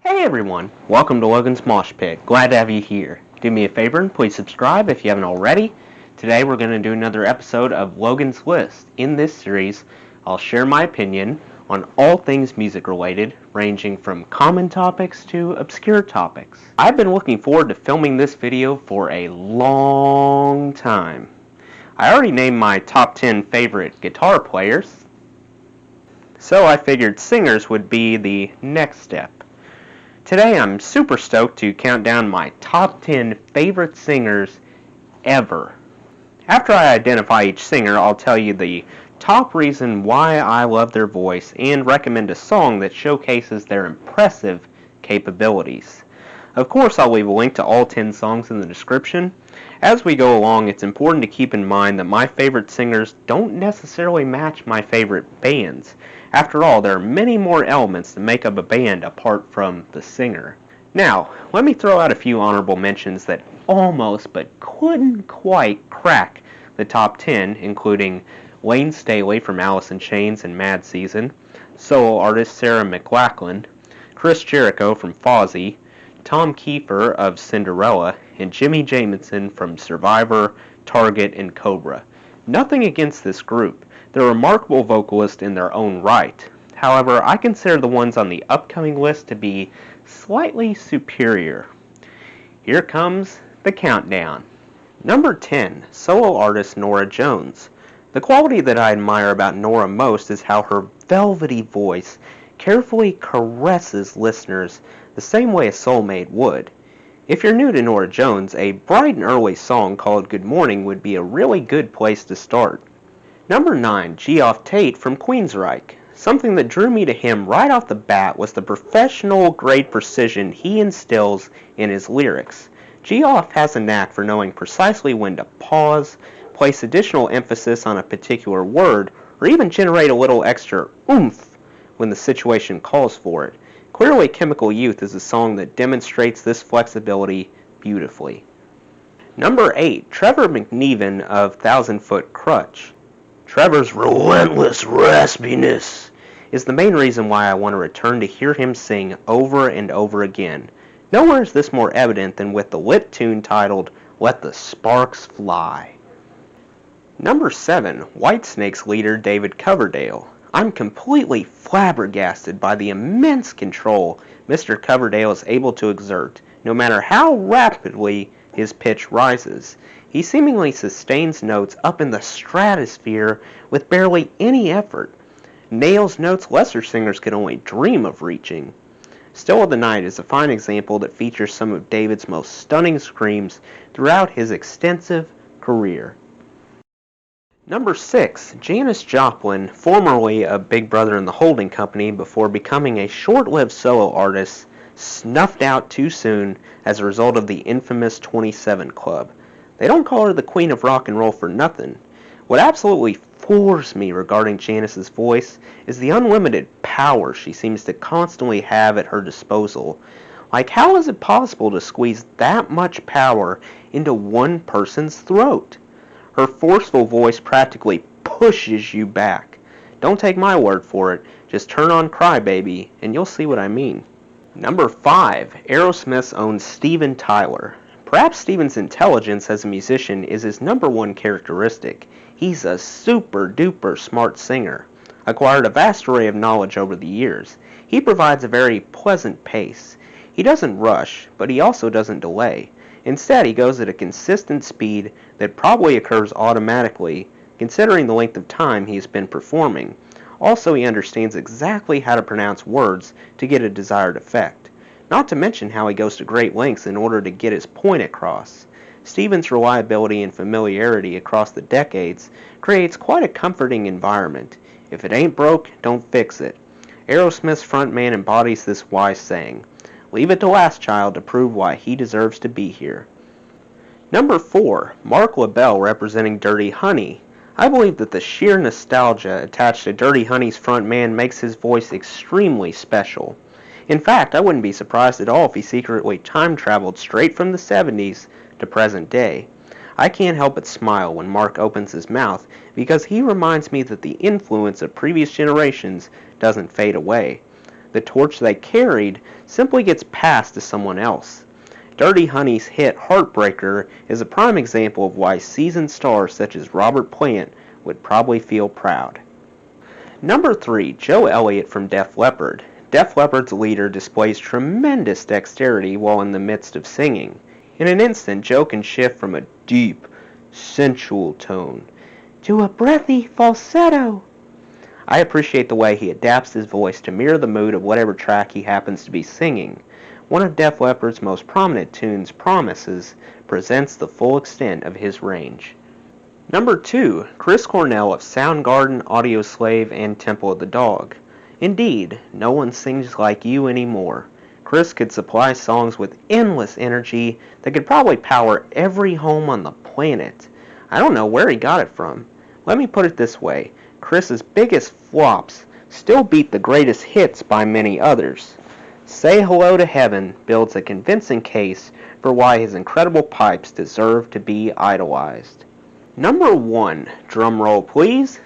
Hey everyone, welcome to Logan's Mosh Pit. Glad to have you here. Do me a favor and please subscribe if you haven't already. Today we're going to do another episode of Logan's List. In this series, I'll share my opinion on all things music related, ranging from common topics to obscure topics. I've been looking forward to filming this video for a long time. I already named my top 10 favorite guitar players, so I figured singers would be the next step. Today I'm super stoked to count down my top 10 favorite singers ever. After I identify each singer, I'll tell you the top reason why I love their voice and recommend a song that showcases their impressive capabilities. Of course, I'll leave a link to all 10 songs in the description. As we go along, it's important to keep in mind that my favorite singers don't necessarily match my favorite bands. After all, there are many more elements that make up a band apart from the singer. Now, let me throw out a few honorable mentions that almost but couldn't quite crack the top 10, including Wayne Staley from Alice in Chains and Mad Season, solo artist Sarah McLachlan, Chris Jericho from Fozzy, Tom Kiefer of Cinderella, and Jimmy Jamison from Survivor, Target, and Cobra. Nothing against this group. They're remarkable vocalists in their own right. However, I consider the ones on the upcoming list to be slightly superior. Here comes the countdown. Number 10, solo artist Norah Jones. The quality that I admire about Norah most is how her velvety voice carefully caresses listeners the same way a soulmate would. If you're new to Norah Jones, a bright and early song called Good Morning would be a really good place to start. Number 9, Geoff Tate from Queensryche. Something that drew me to him right off the bat was the professional grade precision he instills in his lyrics. Geoff has a knack for knowing precisely when to pause, place additional emphasis on a particular word, or even generate a little extra oomph when the situation calls for it. Clearly, Chemical Youth is a song that demonstrates this flexibility beautifully. Number 8, Trevor McNevin of Thousand Foot Krutch. Trevor's relentless raspiness is the main reason why I want to return to hear him sing over and over again. Nowhere is this more evident than with the lit tune titled Let the Sparks Fly. Number 7, Whitesnake's leader David Coverdale. I'm completely flabbergasted by the immense control Mr. Coverdale is able to exert, no matter how rapidly his pitch rises. He seemingly sustains notes up in the stratosphere with barely any effort. Nails notes lesser singers could only dream of reaching. Still of the Night is a fine example that features some of David's most stunning screams throughout his extensive career. Number 6, Janice Joplin, formerly of Big Brother and the Holding Company before becoming a short-lived solo artist, snuffed out too soon as a result of the infamous 27 Club. They don't call her the Queen of Rock and Roll for nothing. What absolutely floors me regarding Janice's voice is the unlimited power she seems to constantly have at her disposal. Like, how is it possible to squeeze that much power into one person's throat? Her forceful voice practically pushes you back. Don't take my word for it, just turn on Crybaby and you'll see what I mean. Number 5, Aerosmith's own Steven Tyler. Perhaps Steven's intelligence as a musician is his number one characteristic. He's a super duper smart singer, acquired a vast array of knowledge over the years. He provides a very pleasant pace. He doesn't rush, but he also doesn't delay. Instead, he goes at a consistent speed that probably occurs automatically, considering the length of time he's been performing. Also, he understands exactly how to pronounce words to get a desired effect. Not to mention how he goes to great lengths in order to get his point across. Steven's reliability and familiarity across the decades creates quite a comforting environment. If it ain't broke, don't fix it. Aerosmith's frontman embodies this wise saying. Leave it to Last Child to prove why he deserves to be here. Number 4, Mark LaBelle representing Dirty Honey. I believe that the sheer nostalgia attached to Dirty Honey's frontman makes his voice extremely special. In fact, I wouldn't be surprised at all if he secretly time-traveled straight from the 70s to present day. I can't help but smile when Mark opens his mouth because he reminds me that the influence of previous generations doesn't fade away. the torch they carried simply gets passed to someone else. Dirty Honey's hit Heartbreaker is a prime example of why seasoned stars such as Robert Plant would probably feel proud. Number 3, Joe Elliott from Def Leppard. Def Leppard's leader displays tremendous dexterity while in the midst of singing. In an instant, Joe can shift from a deep, sensual tone to a breathy falsetto. I appreciate the way he adapts his voice to mirror the mood of whatever track he happens to be singing. One of Def Leppard's most prominent tunes, Promises, presents the full extent of his range. Number 2, Chris Cornell of Soundgarden, Audioslave, and Temple of the Dog. Indeed, no one sings like you anymore. Chris could supply songs with endless energy that could probably power every home on the planet. I don't know where he got it from. Let me put it this way, Chris's biggest flops still beat the greatest hits by many others. Say Hello to Heaven builds a convincing case for why his incredible pipes deserve to be idolized. Number 1, drum roll please.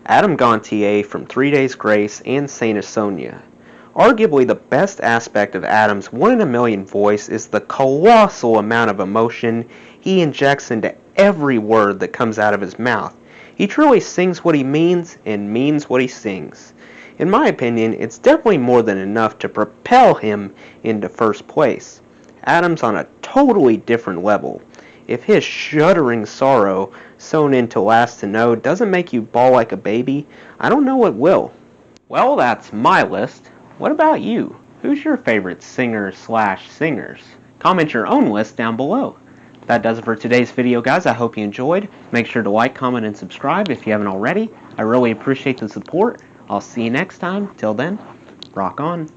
Adam Gontier from 3 Days Grace and Saint Asonia. Arguably the best aspect of Adam's 1 in a million voice is the colossal amount of emotion he injects into every word that comes out of his mouth. He truly sings what he means and means what he sings. In my opinion, it's definitely more than enough to propel him into first place. Adam's on a totally different level. If his shuddering sorrow, sewn into Last to Know, doesn't make you bawl like a baby, I don't know what will. Well, that's my list. What about you? Who's your favorite singer/singers? Comment your own list down below. That does it for today's video, guys. I hope you enjoyed. Make sure to like, comment, and subscribe if you haven't already. I really appreciate the support. I'll see you next time. Till then, rock on.